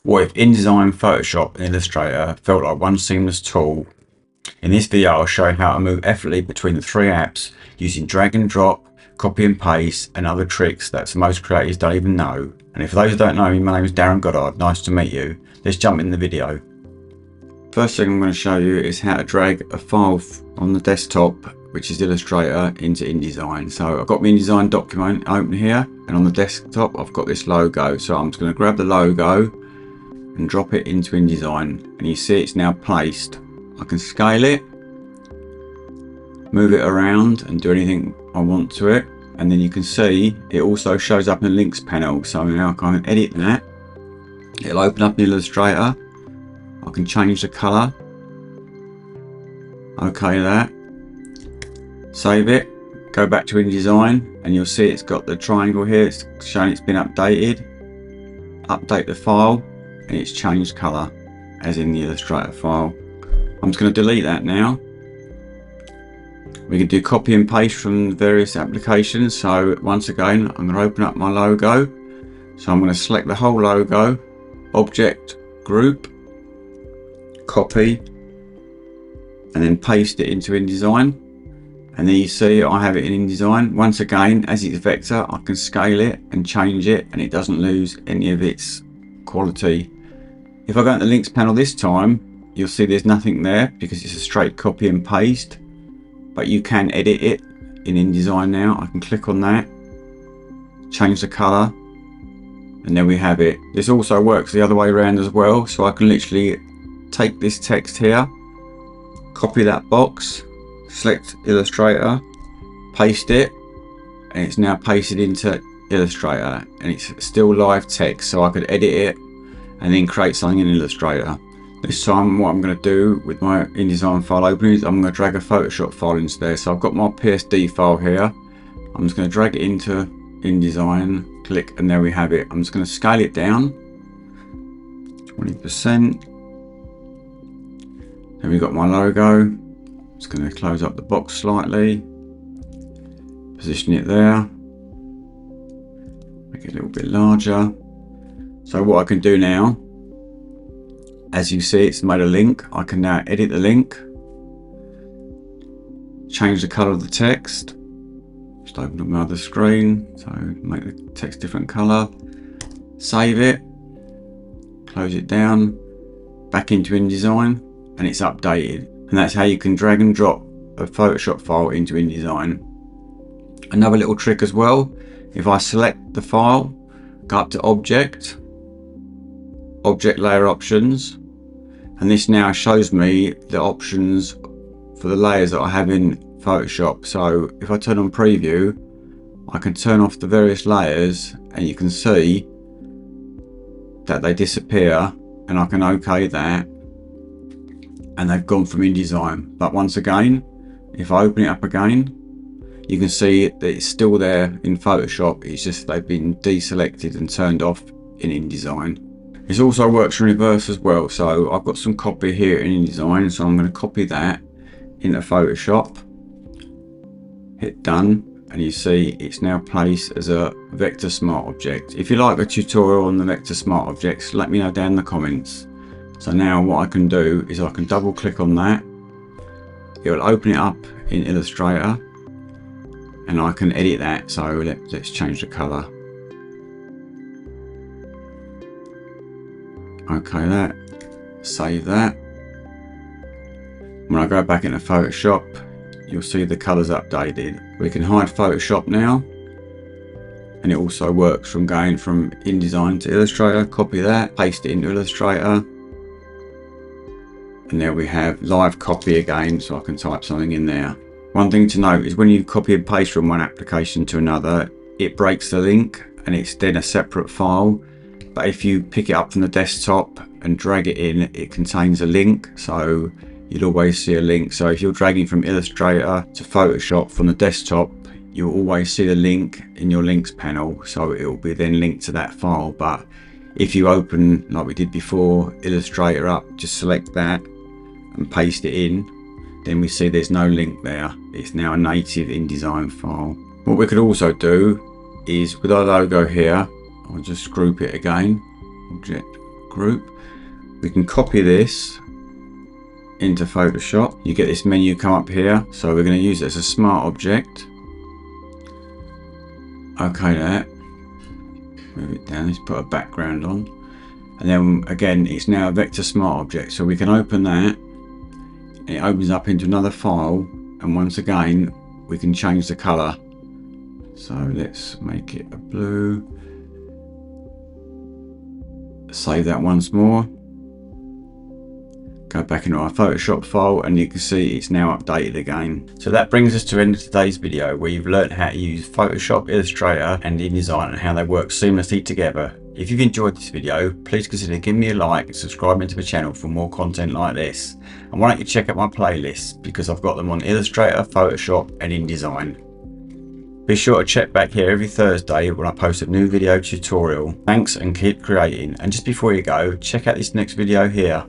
What if InDesign, Photoshop and Illustrator felt like one seamless tool? In this video I'll show you how to move effortlessly between the three apps using drag and drop, copy and paste and other tricks that most creators don't even know. And if those who don't know me, my name is Darren Goddard, nice to meet you. Let's jump in the video. First thing I'm going to show you is how to drag a file on the desktop, which is Illustrator, into InDesign. So I've got my InDesign document open here, and on the desktop I've got this logo. So I'm just going to grab the logo and drop it into InDesign, and you see it's now placed. I can scale it, move it around and do anything I want to it, and then you can see it also shows up in the links panel. So now I can edit that. It'll open up in Illustrator. I can change the colour. Okay, that. Save it. Go back to InDesign and you'll see it's got the triangle here. It's showing it's been updated. Update the file and it's changed colour as in the Illustrator file. I'm just going to delete that now. We can do copy and paste from various applications. So once again, I'm going to open up my logo. So I'm going to select the whole logo, object, group, copy, and then paste it into InDesign. And then you see I have it in InDesign. Once again, as it's vector, I can scale it and change it and it doesn't lose any of its quality. If I go into the links panel this time, you'll see there's nothing there because it's a straight copy and paste, but you can edit it in InDesign now. I can click on that, change the color, and there we have it. This also works the other way around as well. So I can literally take this text here, copy that box, select Illustrator, paste it, and it's now pasted into Illustrator, and it's still live text, so I could edit it and then create something in Illustrator. This time what I'm going to do with my InDesign file opening is I'm going to drag a Photoshop file into there. So I've got my PSD file here. I'm just going to drag it into InDesign, click, and there we have it. I'm just going to scale it down 20%. Then we've got my logo. Just going to close up the box slightly, position it there, make it a little bit larger. So what I can do now, as you see it's made a link, I can now edit the link, change the color of the text, just open up my other screen, so make the text different color, save it, close it down, back into InDesign, and it's updated. And that's how you can drag and drop a Photoshop file into InDesign. Another little trick as well, if I select the file, go up to Object, Object Layer Options, and this now shows me the options for the layers that I have in Photoshop. So if I turn on Preview, I can turn off the various layers and you can see that they disappear, and I can OK that. And they've gone from InDesign. But once again, if I open it up again, you can see that it's still there in Photoshop. It's just they've been deselected and turned off in InDesign. This also works in reverse as well. So I've got some copy here in InDesign, so I'm going to copy that into Photoshop, hit done, and you see it's now placed as a vector smart object. If you like a tutorial on the vector smart objects, let me know down in the comments. So now what I can do is I can double click on that. It will open it up in Illustrator and I can edit that. So let's change the color. Okay, that. Save that. When I go back into Photoshop, you'll see the colors updated. We can hide Photoshop now. And it also works from going from InDesign to Illustrator. Copy that, paste it into Illustrator. And there we have live copy again, so I can type something in there. One thing to note is when you copy and paste from one application to another, it breaks the link and it's then a separate file. But if you pick it up from the desktop and drag it in, it contains a link, so you'll always see a link. So if you're dragging from Illustrator to Photoshop from the desktop, you'll always see the link in your links panel, so it will be then linked to that file. But if you open, like we did before, Illustrator up, just select that and paste it in, then we see there's no link there. It's now a native InDesign file. What we could also do is with our logo here, I'll just group it again, object, group. We can copy this into Photoshop. You get this menu come up here, so we're going to use it as a smart object. Okay, there. Move it down. Let's put a background on, and then again it's now a vector smart object, so we can open that. It opens up into another file, and once again we can change the color. So let's make it a blue. Save that once more. Go back into our Photoshop file, and you can see it's now updated again. So that brings us to the end of today's video, where you've learned how to use Photoshop, Illustrator and InDesign and how they work seamlessly together. If you've enjoyed this video, please consider giving me a like and subscribing to the channel for more content like this. And why don't you check out my playlists, because I've got them on Illustrator, Photoshop and InDesign. Be sure to check back here every Thursday when I post a new video tutorial. Thanks and keep creating. And just before you go, check out this next video here.